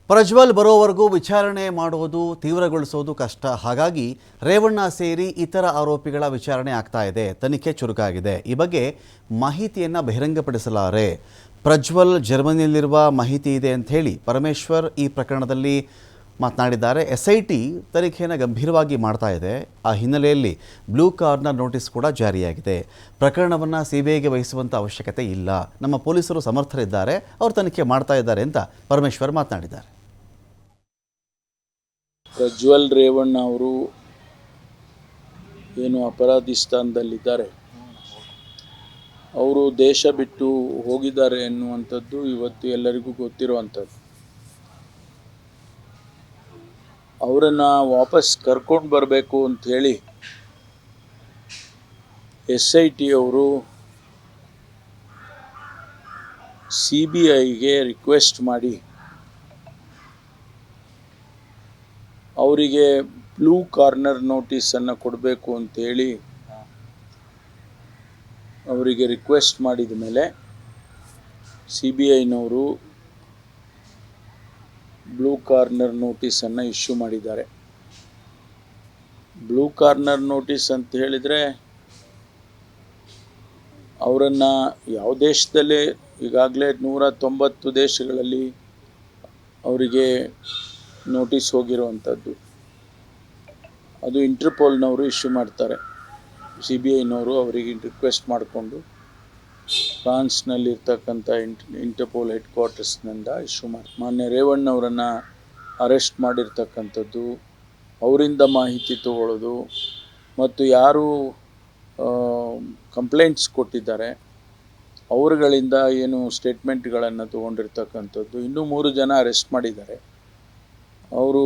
ಪ್ರಜ್ವಲ್ ಬರೋವರೆಗೂ ವಿಚಾರಣೆ ಮಾಡುವುದು ತೀವ್ರಗೊಳಿಸುವುದು ಕಷ್ಟ. ಹಾಗಾಗಿ ರೇವಣ್ಣ ಸೇರಿ ಇತರ ಆರೋಪಿಗಳ ವಿಚಾರಣೆ ಆಗ್ತಾ ಇದೆ. ತನಿಖೆ ಚುರುಕಾಗಿದೆ. ಈ ಬಗ್ಗೆ ಮಾಹಿತಿಯನ್ನು ಬಹಿರಂಗಪಡಿಸಲಾರೆ. ಪ್ರಜ್ವಲ್ ಜರ್ಮನಿಯಲ್ಲಿರುವ ಮಾಹಿತಿ ಇದೆ ಅಂತ ಹೇಳಿ ಪರಮೇಶ್ವರ್ ಈ ಪ್ರಕರಣದಲ್ಲಿ ಮಾತನಾಡಿದ್ದಾರೆ. SIT ತನಿಖೆಯನ್ನು ಗಂಭೀರವಾಗಿ ಮಾಡ್ತಾ ಇದೆ. ಆ ಹಿನ್ನೆಲೆಯಲ್ಲಿ ಬ್ಲೂ ಕಾರ್ನರ್ ನೋಟಿಸ್ ಕೂಡ ಜಾರಿಯಾಗಿದೆ. ಪ್ರಕರಣವನ್ನು CBIಗೆ ವಹಿಸುವಂಥ ಅವಶ್ಯಕತೆ ಇಲ್ಲ. ನಮ್ಮ ಪೊಲೀಸರು ಸಮರ್ಥರಿದ್ದಾರೆ, ಅವರು ತನಿಖೆ ಮಾಡ್ತಾ ಇದ್ದಾರೆ ಅಂತ ಪರಮೇಶ್ವರ್ ಮಾತನಾಡಿದ್ದಾರೆ. ಪ್ರಜ್ವಲ್ ರೇವಣ್ಣ ಅವರು ಏನು ಅಪರಾಧಿ ಸ್ಥಾನದಲ್ಲಿದ್ದಾರೆ, ಅವರು ದೇಶ ಬಿಟ್ಟು ಹೋಗಿದ್ದಾರೆ ಎನ್ನುವಂಥದ್ದು ಇವತ್ತು ಎಲ್ಲರಿಗೂ ಗೊತ್ತಿರುವಂಥದ್ದು. ಅವರನ್ನು ವಾಪಸ್ ಕರ್ಕೊಂಡು ಬರಬೇಕು ಅಂಥೇಳಿ SIT ಅವರು CBIಗೆ ರಿಕ್ವೆಸ್ಟ್ ಮಾಡಿ ಅವರಿಗೆ ಬ್ಲೂ ಕಾರ್ನರ್ ನೋಟಿಸನ್ನು ಕೊಡಬೇಕು ಅಂಥೇಳಿ ಅವರಿಗೆ ರಿಕ್ವೆಸ್ಟ್ ಮಾಡಿದ ಮೇಲೆ CBIನವರು ಬ್ಲೂ ಕಾರ್ನರ್ ನೋಟಿಸನ್ನು ಇಶ್ಯೂ ಮಾಡಿದ್ದಾರೆ. ಬ್ಲೂ ಕಾರ್ನರ್ ನೋಟಿಸ್ ಅಂತ ಹೇಳಿದರೆ ಅವರನ್ನು ಯಾವ ದೇಶದಲ್ಲೇ ಈಗಾಗಲೇ 190 ದೇಶಗಳಲ್ಲಿ ಅವರಿಗೆ ನೋಟಿಸ್ ಹೋಗಿರುವಂಥದ್ದು. ಅದು ಇಂಟರ್ಪೋಲ್ನವರು ಇಶ್ಯೂ ಮಾಡ್ತಾರೆ. CBIನವರು ಅವರಿಗೆ ರಿಕ್ವೆಸ್ಟ್ ಮಾಡಿಕೊಂಡು ಫ್ರಾನ್ಸ್ನಲ್ಲಿರ್ತಕ್ಕಂಥ ಇಂಟರ್ಪೋಲ್ ಹೆಡ್ ಕ್ವಾರ್ಟರ್ಸ್ನಿಂದ ಇಶ್ಯೂ ಮಾಡಿ ಮಾನ್ಯ ರೇವಣ್ಣವರನ್ನು ಅರೆಸ್ಟ್ ಮಾಡಿರ್ತಕ್ಕಂಥದ್ದು, ಅವರಿಂದ ಮಾಹಿತಿ ತಗೊಳ್ಳೋದು ಮತ್ತು ಯಾರು ಕಂಪ್ಲೇಂಟ್ಸ್ ಕೊಟ್ಟಿದ್ದಾರೆ ಅವರುಗಳಿಂದ ಏನು ಸ್ಟೇಟ್ಮೆಂಟ್ಗಳನ್ನು ತೊಗೊಂಡಿರ್ತಕ್ಕಂಥದ್ದು. ಇನ್ನೂ 3 ಜನ ಅರೆಸ್ಟ್ ಮಾಡಿದ್ದಾರೆ. ಅವರು